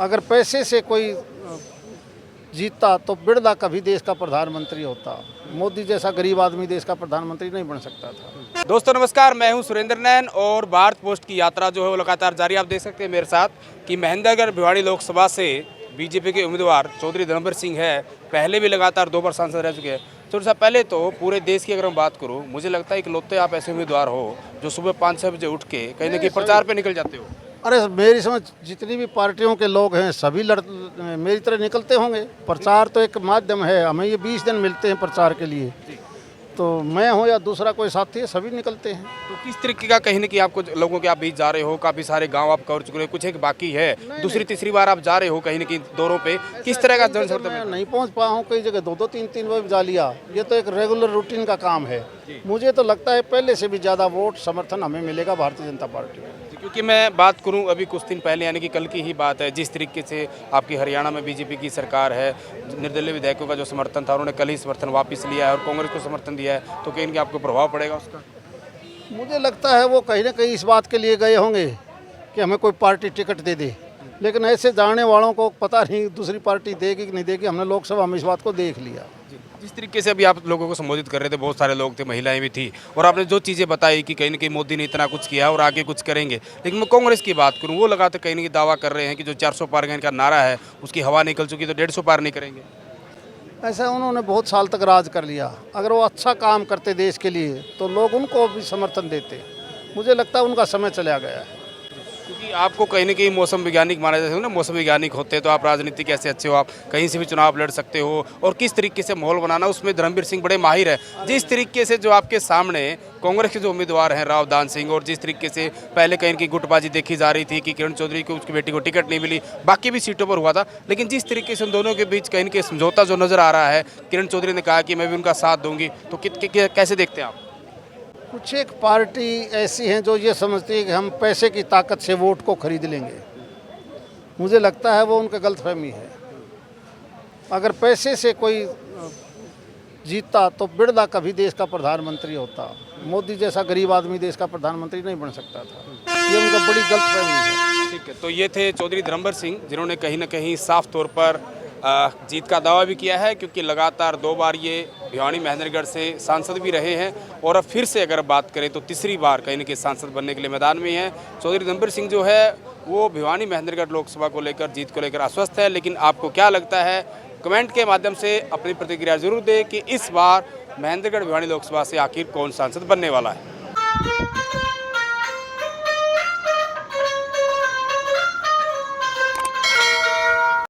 अगर पैसे से कोई जीतता तो बिरला कभी देश का प्रधानमंत्री होता। मोदी जैसा गरीब आदमी देश का प्रधानमंत्री नहीं बन सकता था। दोस्तों नमस्कार, मैं हूं सुरेंद्र नैन और भारत पोस्ट की यात्रा जो है वो लगातार जारी। आप देख सकते हैं मेरे साथ कि महेंद्रगढ़ भिवाड़ी लोकसभा से बीजेपी के उम्मीदवार चौधरी धर्मवीर सिंह है। पहले भी लगातार 2 बार सांसद रह चुके हैं। चौधरी साहब, पहले तो पूरे देश की अगर मैं बात करूं, मुझे लगता है इकलौते आप ऐसे उम्मीदवार हो जो सुबह 5-6 बजे उठ के कहीं ना कहीं प्रचार पे निकल जाते हो। अरे मेरी समझ जितनी भी पार्टियों के लोग हैं सभी मेरी तरह निकलते होंगे। प्रचार तो एक माध्यम है, हमें ये 20 दिन मिलते हैं प्रचार के लिए, तो मैं हूँ या दूसरा कोई साथी है, सभी निकलते हैं। तो किस तरीके का कहीं ना कहीं आपको लोगों के आप बीच जा रहे हो, काफ़ी सारे गांव आप कवर चुके हो, कुछ एक बाकी है, दूसरी तीसरी बार आप जा रहे हो कहीं ना कहीं दौरों पे, किस तरह का जन समर्थन? मैं नहीं पहुँच पाया हूँ, कई जगह 2-2 3-3 बार जा लिया। ये तो एक रेगुलर रूटीन का काम है। मुझे तो लगता है पहले से भी ज़्यादा वोट समर्थन हमें मिलेगा भारतीय जनता पार्टी में। क्योंकि मैं बात करूं अभी कुछ दिन पहले यानी कि कल की ही बात है, जिस तरीके से आपकी हरियाणा में बीजेपी की सरकार है, निर्दलीय विधायकों का जो समर्थन था उन्होंने कल ही समर्थन वापस लिया है और कांग्रेस को समर्थन दिया है, तो कहीं ना कहीं आपको प्रभाव पड़ेगा उसका? मुझे लगता है वो कहीं ना कहीं इस बात के लिए गए होंगे कि हमें कोई पार्टी टिकट दे दे, लेकिन ऐसे जानने वालों को पता नहीं दूसरी पार्टी देगी कि नहीं देगी। हमने लोकसभा में इस बात को देख लिया। जिस तरीके से अभी आप लोगों को संबोधित कर रहे थे, बहुत सारे लोग थे, महिलाएं भी थी, और आपने जो चीज़ें बताई कि कहीं ना कहीं मोदी ने इतना कुछ किया और आगे कुछ करेंगे, लेकिन मैं कांग्रेस की बात करूं, वो लगाते कहीं ना कहीं दावा कर रहे हैं कि जो 400 पार का इनका नारा है उसकी हवा निकल चुकी, तो 150 पार नहीं करेंगे। ऐसा उन्होंने बहुत साल तक राज कर लिया। अगर वो अच्छा काम करते देश के लिए तो लोग उनको भी समर्थन देते। मुझे लगता है उनका समय चला गया है। क्योंकि आपको कहीं ना कहीं मौसम वैज्ञानिक माना जाता है ना, मौसम वैज्ञानिक होते हैं तो आप राजनीति कैसे अच्छे हो, आप कहीं से भी चुनाव लड़ सकते हो, और किस तरीके से माहौल बनाना उसमें धर्मवीर सिंह बड़े माहिर है। जिस तरीके से जो आपके सामने कांग्रेस के जो उम्मीदवार हैं राव दान सिंह, और जिस तरीके से पहले कहीं की गुटबाजी देखी जा रही थी कि किरण चौधरी को उसकी बेटी को टिकट नहीं मिली, बाकी भी सीटों पर हुआ था, लेकिन जिस तरीके से उन दोनों के बीच कहीं के समझौता जो नज़र आ रहा है, किरण चौधरी ने कहा कि मैं भी उनका साथ दूंगी, तो कैसे देखते हैं आप? कुछ एक पार्टी ऐसी हैं जो ये समझती है कि हम पैसे की ताकत से वोट को खरीद लेंगे। मुझे लगता है वो उनका गलतफहमी है। अगर पैसे से कोई जीतता तो बिरला कभी देश का प्रधानमंत्री होता। मोदी जैसा गरीब आदमी देश का प्रधानमंत्री नहीं बन सकता था। ये उनका बड़ी गलतफहमी है। ठीक है, तो ये थे चौधरी धर्मवीर सिंह, जिन्होंने कहीं ना कहीं साफ तौर पर जीत का दावा भी किया है, क्योंकि लगातार 2 बार ये भिवानी महेंद्रगढ़ से सांसद भी रहे हैं, और अब फिर से अगर बात करें तो तीसरी बार कहीं ना कहीं सांसद बनने के लिए मैदान में हैं। चौधरी धर्मवीर सिंह जो है वो भिवानी महेंद्रगढ़ लोकसभा को लेकर, जीत को लेकर आश्वस्त है, लेकिन आपको क्या लगता है, कमेंट के माध्यम से अपनी प्रतिक्रिया जरूर दें कि इस बार महेंद्रगढ़ भिवानी लोकसभा से आखिर कौन सांसद बनने वाला है।